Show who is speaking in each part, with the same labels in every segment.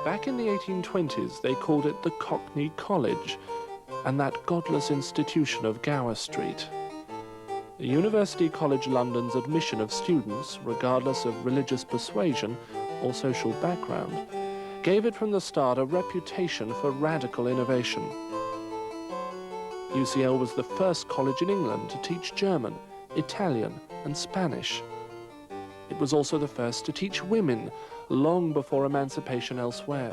Speaker 1: Back in the 1820s, they called it the Cockney College, and that godless institution of Gower Street. The University College London's admission of students, regardless of religious persuasion or social background, gave it from the start a reputation for radical innovation. UCL was the first college in England to teach German, Italian, and Spanish. It was also the first to teach women, long before emancipation elsewhere.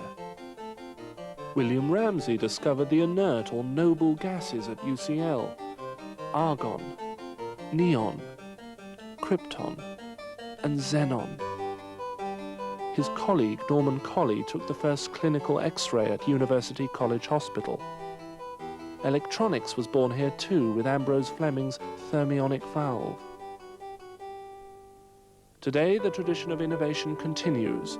Speaker 1: William Ramsay discovered the inert or noble gases at UCL: argon, neon, krypton, and xenon. His colleague, Norman Colley, took the first clinical X-ray at University College Hospital. Electronics was born here too, with Ambrose Fleming's thermionic valve. Today, the tradition of innovation continues.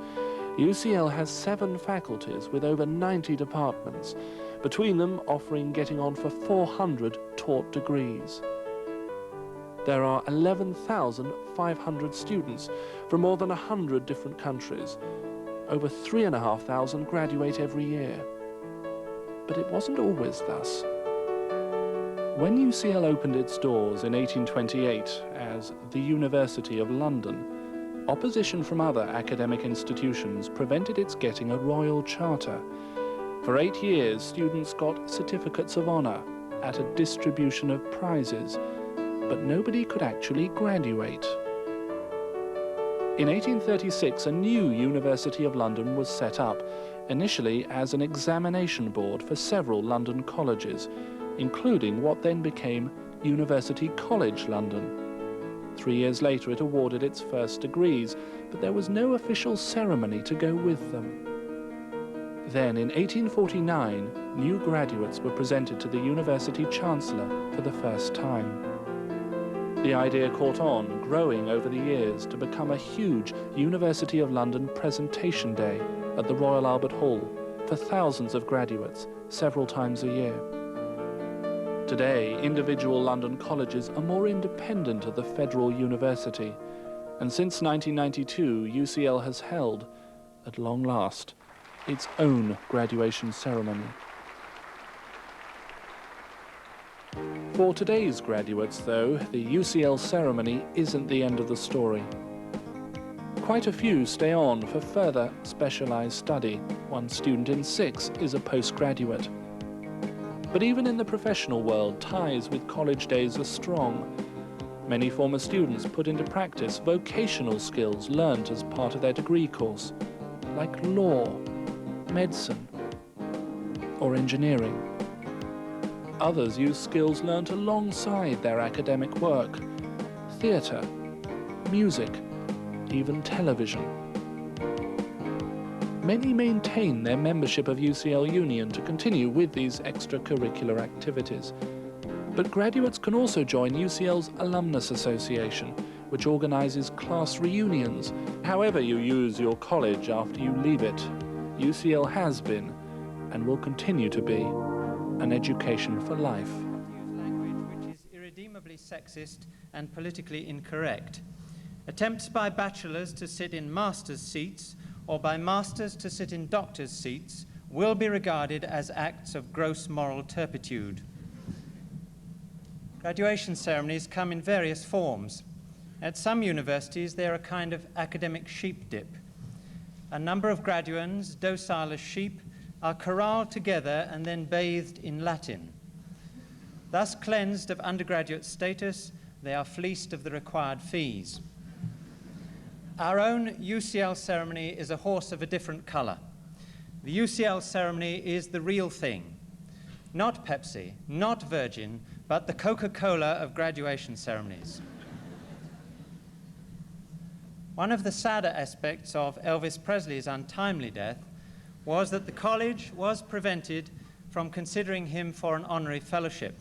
Speaker 1: UCL has 7 faculties with over 90 departments, between them offering getting on for 400 taught degrees. There are 11,500 students from more than 100 different countries. Over 3,500 graduate every year. But it wasn't always thus. When UCL opened its doors in 1828 as the University of London, opposition from other academic institutions prevented its getting a royal charter. For 8 years, students got certificates of honor at a distribution of prizes, but nobody could actually graduate. In 1836, a new University of London was set up, initially as an examination board for several London colleges, including what then became University College London. 3 years later, it awarded its first degrees, but there was no official ceremony to go with them. Then, in 1849, new graduates were presented to the University Chancellor for the first time. The idea caught on, growing over the years to become a huge University of London presentation day at the Royal Albert Hall for thousands of graduates, several times a year. Today, individual London colleges are more independent of the Federal University, and since 1992, UCL has held, at long last, its own graduation ceremony. For today's graduates, though, the UCL ceremony isn't the end of the story. Quite a few stay on for further specialized study. 1 student in 6 is a postgraduate. But even in the professional world, ties with college days are strong. Many former students put into practice vocational skills learnt as part of their degree course, like law, medicine, or engineering. Others use skills learnt alongside their academic work: theatre, music, even television. Many maintain their membership of UCL Union to continue with these extracurricular activities. But graduates can also join UCL's Alumnus Association, which organises class reunions. However you use your college after you leave it, UCL has been, and will continue to be, an education for life.
Speaker 2: Language which is irredeemably sexist and politically incorrect. Attempts by bachelors to sit in master's seats or by masters to sit in doctor's seats will be regarded as acts of gross moral turpitude. Graduation ceremonies come in various forms. At some universities, they're a kind of academic sheep dip. A number of graduands, docile as sheep, are corralled together and then bathed in Latin. Thus cleansed of undergraduate status, they are fleeced of the required fees. Our own UCL ceremony is a horse of a different color. The UCL ceremony is the real thing. Not Pepsi, not Virgin, but the Coca-Cola of graduation ceremonies. One of the sadder aspects of Elvis Presley's untimely death was that the college was prevented from considering him for an honorary fellowship.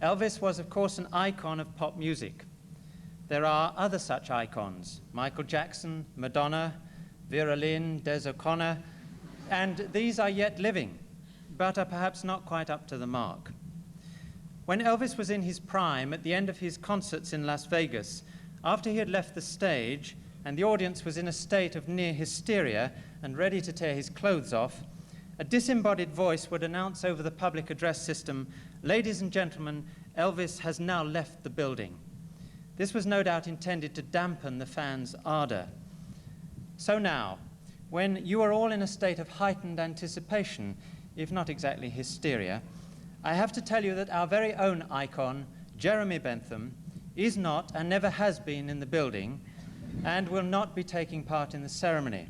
Speaker 2: Elvis was, of course, an icon of pop music. There are other such icons: Michael Jackson, Madonna, Vera Lynn, Des O'Connor, and these are yet living, but are perhaps not quite up to the mark. When Elvis was in his prime, at the end of his concerts in Las Vegas, after he had left the stage and the audience was in a state of near hysteria and ready to tear his clothes off, a disembodied voice would announce over the public address system, "Ladies and gentlemen, Elvis has now left the building." This was no doubt intended to dampen the fans' ardor. So now, when you are all in a state of heightened anticipation, if not exactly hysteria, I have to tell you that our very own icon, Jeremy Bentham, is not and never has been in the building and will not be taking part in the ceremony.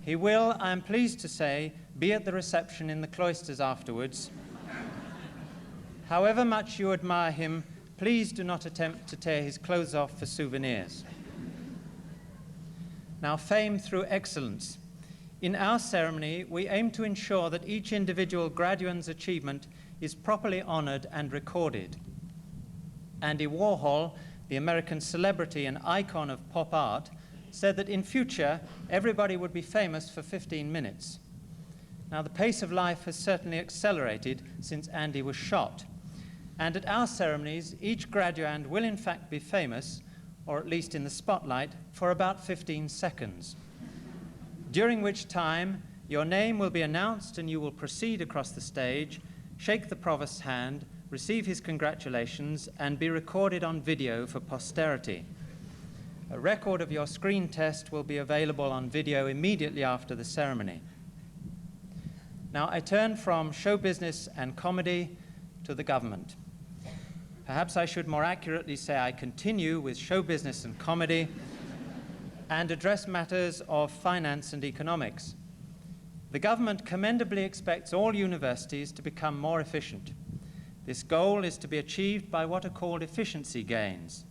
Speaker 2: He will, I am pleased to say, be at the reception in the cloisters afterwards. However much you admire him, please do not attempt to tear his clothes off for souvenirs. Now, fame through excellence. In our ceremony, we aim to ensure that each individual graduande's achievement is properly honored and recorded. Andy Warhol, the American celebrity and icon of pop art, said that in future, everybody would be famous for 15 minutes. Now, the pace of life has certainly accelerated since Andy was shot. And at our ceremonies, each graduand will in fact be famous, or at least in the spotlight, for about 15 seconds. During which time, your name will be announced and you will proceed across the stage, shake the provost's hand, receive his congratulations, and be recorded on video for posterity. A record of your screen test will be available on video immediately after the ceremony. Now, I turn from show business and comedy to the government. Perhaps I should more accurately say I continue with show business and comedy and address matters of finance and economics. The government commendably expects all universities to become more efficient. This goal is to be achieved by what are called efficiency gains.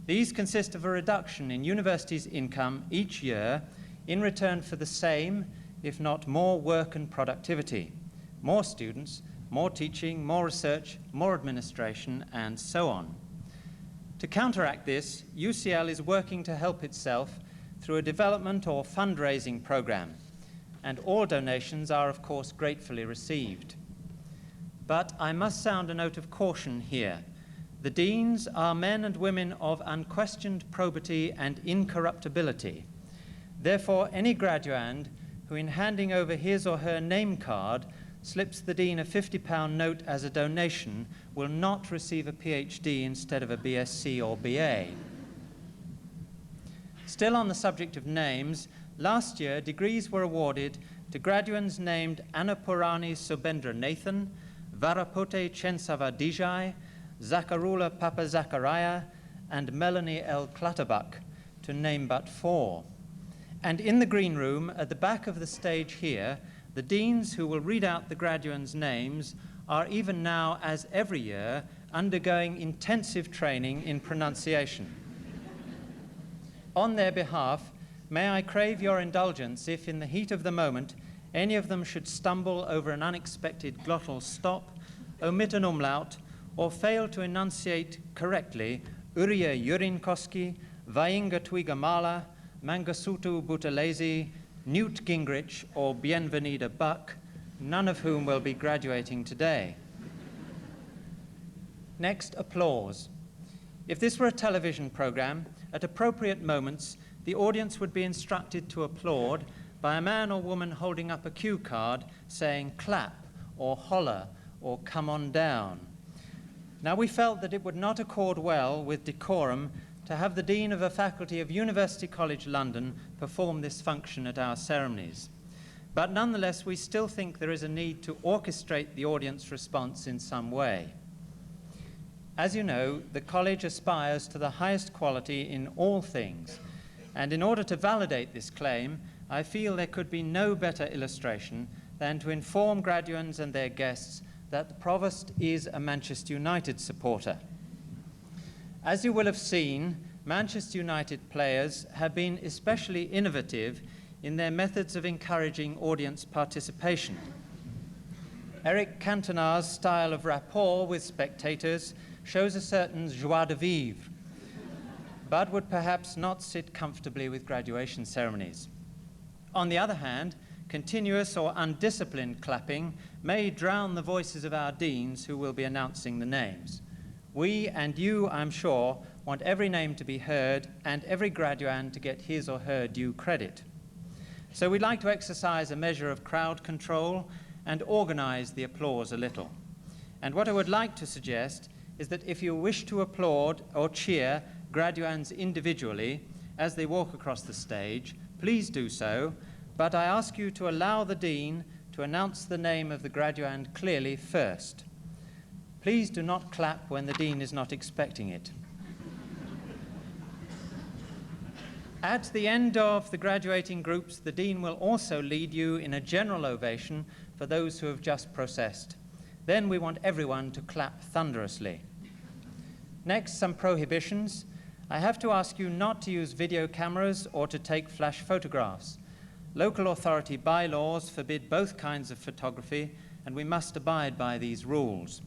Speaker 2: These consist of a reduction in universities' income each year in return for the same, if not more, work and productivity, more students, more teaching, more research, more administration, and so on. To counteract this, UCL is working to help itself through a development or fundraising program, and all donations are, of course, gratefully received. But I must sound a note of caution here. The deans are men and women of unquestioned probity and incorruptibility. Therefore, any graduand who, in handing over his or her name card, slips the dean a £50 note as a donation will not receive a PhD instead of a BSc or BA. Still on the subject of names, last year degrees were awarded to graduands named Annapurani Subendra Nathan, Varapote Chensava Dijai, Zakarula Papa Zachariah, and Melanie L. Clutterbuck, to name but 4. And in the green room at the back of the stage here, the deans who will read out the graduands' names are even now, as every year, undergoing intensive training in pronunciation. On their behalf, may I crave your indulgence if, in the heat of the moment, any of them should stumble over an unexpected glottal stop, omit an umlaut, or fail to enunciate correctly Uriya Yurinkoski, Vainga Twigamala, Mangasutu Buthelezi, Newt Gingrich, or Bienvenida Buck, none of whom will be graduating today. Next, applause. If this were a television program, at appropriate moments, the audience would be instructed to applaud by a man or woman holding up a cue card saying clap or holler or come on down. Now, we felt that it would not accord well with decorum to have the Dean of a faculty of University College London perform this function at our ceremonies. But nonetheless, we still think there is a need to orchestrate the audience response in some way. As you know, the college aspires to the highest quality in all things, and in order to validate this claim, I feel there could be no better illustration than to inform graduands and their guests that the Provost is a Manchester United supporter. As you will have seen, Manchester United players have been especially innovative in their methods of encouraging audience participation. Eric Cantona's style of rapport with spectators shows a certain joie de vivre, but would perhaps not sit comfortably with graduation ceremonies. On the other hand, continuous or undisciplined clapping may drown the voices of our deans who will be announcing the names. We and you, I'm sure, want every name to be heard and every graduand to get his or her due credit. So we'd like to exercise a measure of crowd control and organize the applause a little. And what I would like to suggest is that if you wish to applaud or cheer graduands individually as they walk across the stage, please do so, but I ask you to allow the Dean to announce the name of the graduand clearly first. Please do not clap when the Dean is not expecting it. At the end of the graduating groups, the Dean will also lead you in a general ovation for those who have just processed. Then we want everyone to clap thunderously. Next, some prohibitions. I have to ask you not to use video cameras or to take flash photographs. Local authority bylaws forbid both kinds of photography, and we must abide by these rules.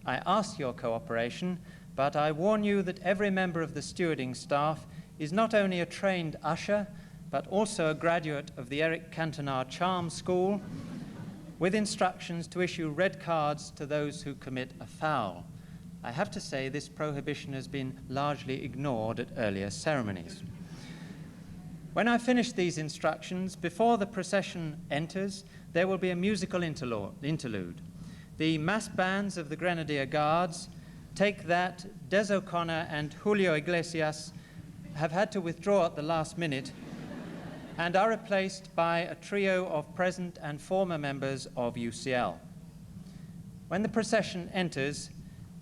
Speaker 2: I ask your cooperation, but I warn you that every member of the stewarding staff is not only a trained usher, but also a graduate of the Eric Cantona Charm School, with instructions to issue red cards to those who commit a foul. I have to say this prohibition has been largely ignored at earlier ceremonies. When I finish these instructions, before the procession enters, there will be a musical interlude. The mass bands of the Grenadier Guards, Take That, Des O'Connor and Julio Iglesias have had to withdraw at the last minute and are replaced by a trio of present and former members of UCL. When the procession enters,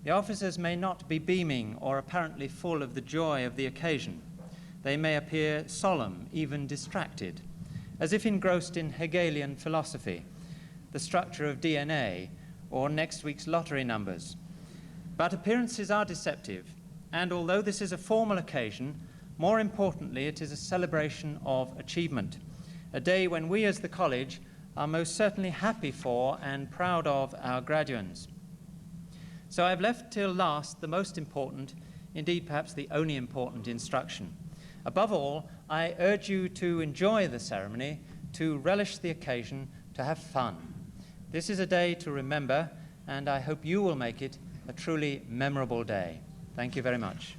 Speaker 2: the officers may not be beaming or apparently full of the joy of the occasion. They may appear solemn, even distracted, as if engrossed in Hegelian philosophy, the structure of DNA, or next week's lottery numbers. But appearances are deceptive, and although this is a formal occasion, more importantly, it is a celebration of achievement, a day when we as the college are most certainly happy for and proud of our graduands. So I've left till last the most important, indeed perhaps the only important instruction. Above all, I urge you to enjoy the ceremony, to relish the occasion, to have fun. This is a day to remember, and I hope you will make it a truly memorable day. Thank you very much.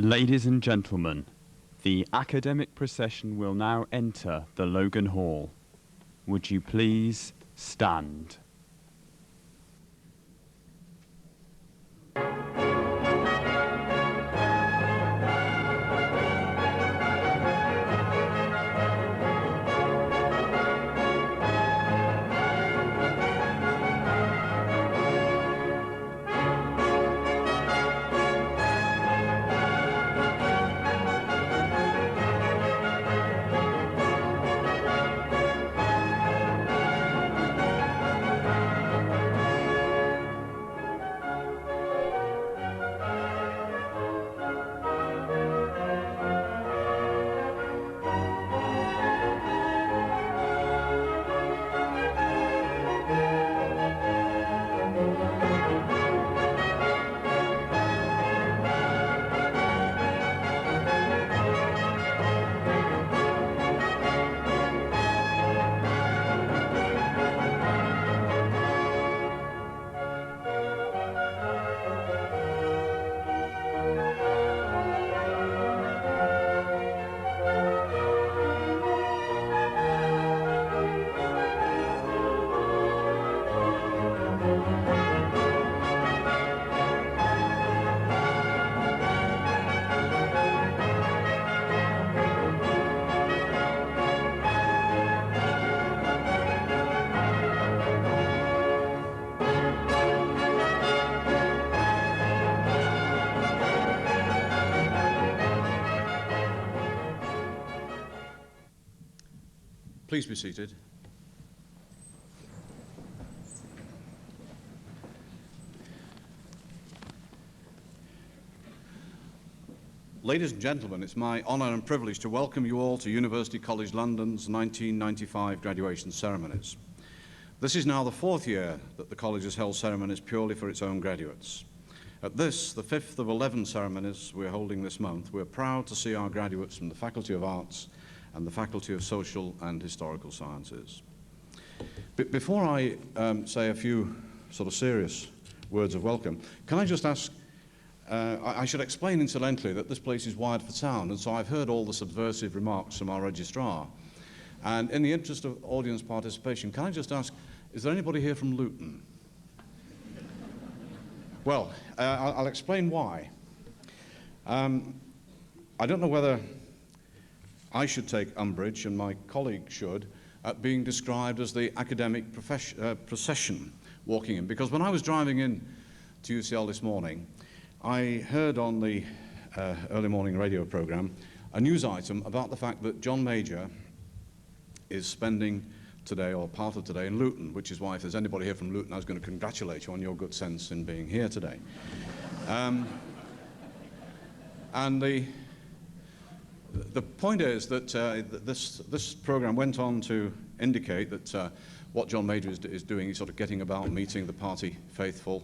Speaker 3: Ladies and gentlemen, the academic procession will now enter the Logan Hall. Would you please stand?
Speaker 4: Please be seated. Ladies and gentlemen, it's my honour and privilege to welcome you all to University College London's 1995 graduation ceremonies. This is now the fourth year that the college has held ceremonies purely for its own graduates. At this, the fifth of 11 ceremonies we're holding this month, we're proud to see our graduates from the Faculty of Arts and the Faculty of Social and Historical Sciences. Before I say a few sort of serious words of welcome, can I just ask, I should explain incidentally that this place is wired for sound, and so I've heard all the subversive remarks from our registrar. And in the interest of audience participation, can I just ask, is there anybody here from Luton? Well, I'll explain why. I don't know whether I should take umbrage, and my colleague should, at being described as the academic procession walking in. Because when I was driving in to UCL this morning, I heard on the early morning radio program a news item about the fact that John Major is spending today, or part of today, in Luton, which is why if there's anybody here from Luton, I was going to congratulate you on your good sense in being here today. And the point is that this program went on to indicate that what John Major is doing, he's sort of getting about, meeting the party faithful.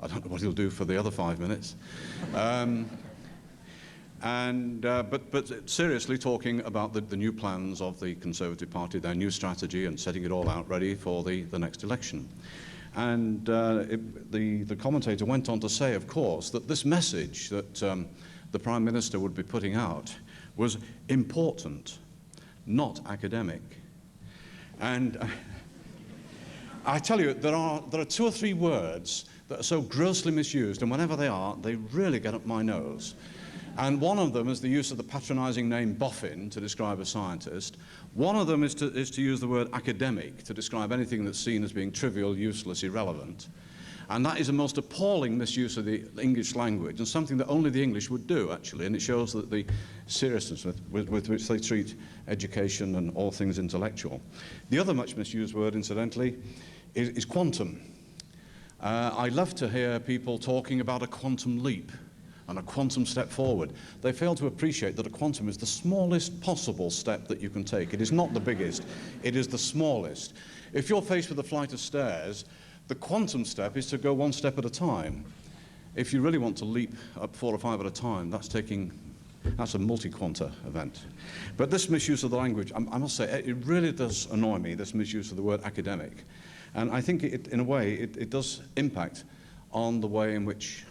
Speaker 4: I don't know what he'll do for the other 5 minutes. But seriously talking about the new plans of the Conservative Party, their new strategy, and setting it all out ready for the next election. And the commentator went on to say, of course, that this message that the Prime Minister would be putting out was important, not academic. And I tell you, there are 2 or 3 words that are so grossly misused, and whenever they are, they really get up my nose. And one of them is the use of the patronizing name boffin to describe a scientist. One of them is to use the word academic to describe anything that's seen as being trivial, useless, irrelevant. And that is a most appalling misuse of the English language, and something that only the English would do, actually, and it shows that the seriousness with which they treat education and all things intellectual. The other much misused word, incidentally, is quantum. I love to hear people talking about a quantum leap and a quantum step forward. They fail to appreciate that a quantum is the smallest possible step that you can take. It is not the biggest, it is the smallest. If you're faced with a flight of stairs, the quantum step is to go 1 step at a time. If you really want to leap up 4 or 5 at a time, that's a multi-quanta event. But this misuse of the language, I must say, it really does annoy me, this misuse of the word academic. And I think, in a way, it does impact on the way in which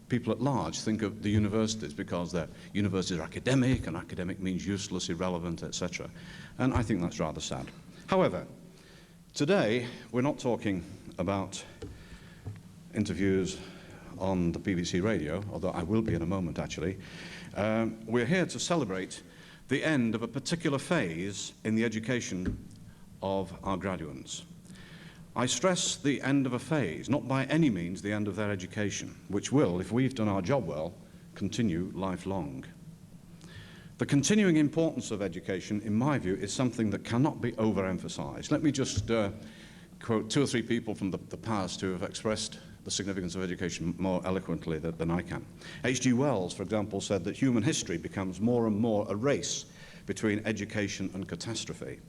Speaker 4: people at large think of the universities because their universities are academic, and academic means useless, irrelevant, etc. And I think that's rather sad. However, today we're not talking about interviews on the BBC radio, although I will be in a moment actually. We're here to celebrate the end of a particular phase in the education of our graduates. I stress the end of a phase, not by any means the end of their education, which will, if we've done our job well, continue lifelong. The continuing importance of education, in my view, is something that cannot be overemphasized. Let me just quote 2 or 3 people from the past who have expressed the significance of education more eloquently than I can. H.G. Wells, for example, said that human history becomes more and more a race between education and catastrophe.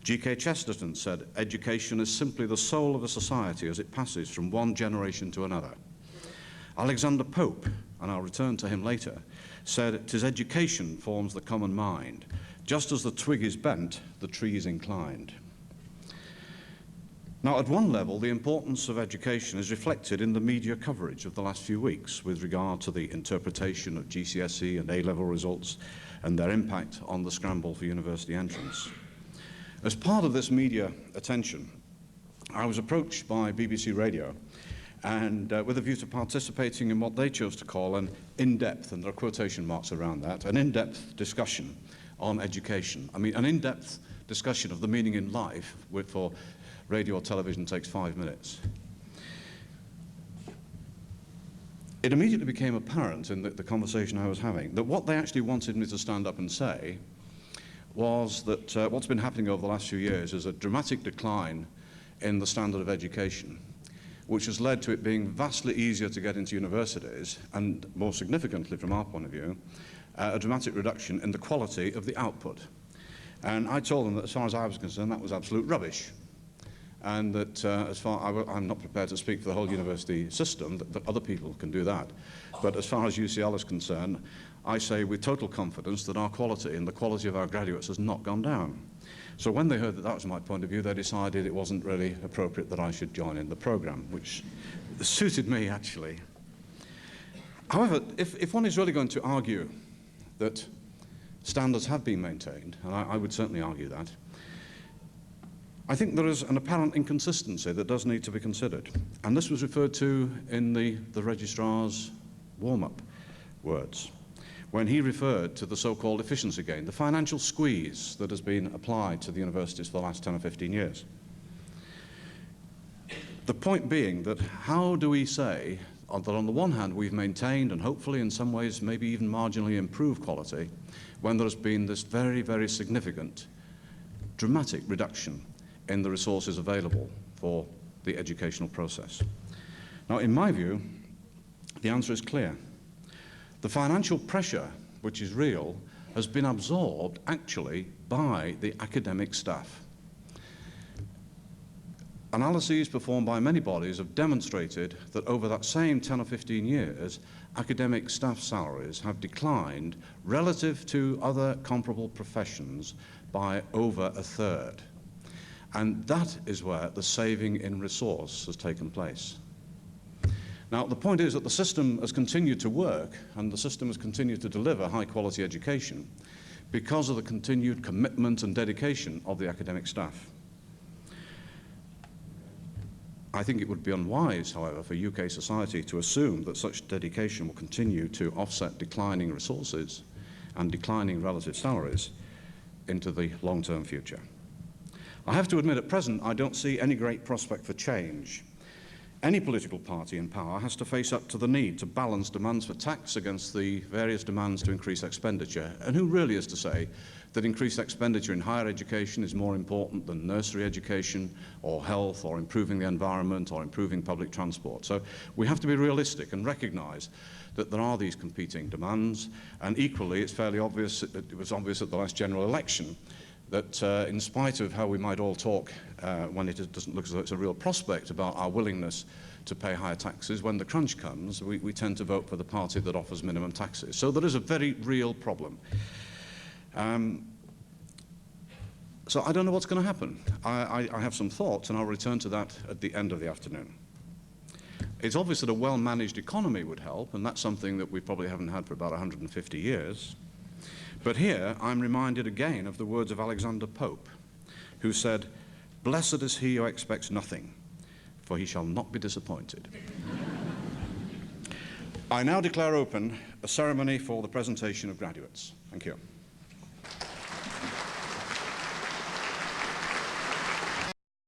Speaker 4: G.K. Chesterton said, education is simply the soul of a society as it passes from one generation to another. Alexander Pope, and I'll return to him later, said, "'Tis education forms the common mind. Just as the twig is bent, the tree is inclined." Now, at one level, the importance of education is reflected in the media coverage of the last few weeks with regard to the interpretation of GCSE and A-level results and their impact on the scramble for university entrance. As part of this media attention, I was approached by BBC Radio and with a view to participating in what they chose to call an in-depth, and there are quotation marks around that, an in-depth discussion on education. I mean, an in-depth discussion of the meaning in life for radio or television takes 5 minutes. It immediately became apparent in the conversation I was having that what they actually wanted me to stand up and say was that what's been happening over the last few years is a dramatic decline in the standard of education, which has led to it being vastly easier to get into universities, and more significantly from our point of view, a dramatic reduction in the quality of the output. And I told them that as far as I was concerned, that was absolute rubbish. And that I'm not prepared to speak for the whole university system, that other people can do that. But as far as UCL is concerned, I say with total confidence that our quality and the quality of our graduates has not gone down. So when they heard that that was my point of view, they decided it wasn't really appropriate that I should join in the programme, which suited me, actually. However, if one is really going to argue that standards have been maintained, and I would certainly argue that, I think there is an apparent inconsistency that does need to be considered. And this was referred to in the registrar's warm-up words, when he referred to the so-called efficiency gain, the financial squeeze that has been applied to the universities for the last 10 or 15 years. The point being that how do we say that on the one hand we've maintained and hopefully in some ways maybe even marginally improved quality when there has been this very, very significant, dramatic reduction in the resources available for the educational process? Now, in my view, the answer is clear. The financial pressure, which is real, has been absorbed actually by the academic staff. Analyses performed by many bodies have demonstrated that over that same 10 or 15 years, academic staff salaries have declined relative to other comparable professions by over a third. And that is where the saving in resource has taken place. Now, the point is that the system has continued to work and the system has continued to deliver high-quality education because of the continued commitment and dedication of the academic staff. I think it would be unwise, however, for UK society to assume that such dedication will continue to offset declining resources and declining relative salaries into the long-term future. I have to admit, at present, I don't see any great prospect for change. Any political party in power has to face up to the need to balance demands for tax against the various demands to increase expenditure. And who really is to say that increased expenditure in higher education is more important than nursery education or health or improving the environment or improving public transport? So we have to be realistic and recognise that there are these competing demands. And equally, it's fairly obvious, it was obvious at the last general election, that in spite of how we might all talk when it doesn't look as though it's a real prospect about our willingness to pay higher taxes, when the crunch comes, we tend to vote for the party that offers minimum taxes. So there is a very real problem. So I don't know what's going to happen. I have some thoughts, and I'll return to that at the end of the afternoon. It's obvious that a well-managed economy would help, and that's something that we probably haven't had for about 150 years. But here I'm reminded again of the words of Alexander Pope, who said, "Blessed is he who expects nothing, for he shall not be disappointed." I now declare open a ceremony for the presentation of graduates. Thank you.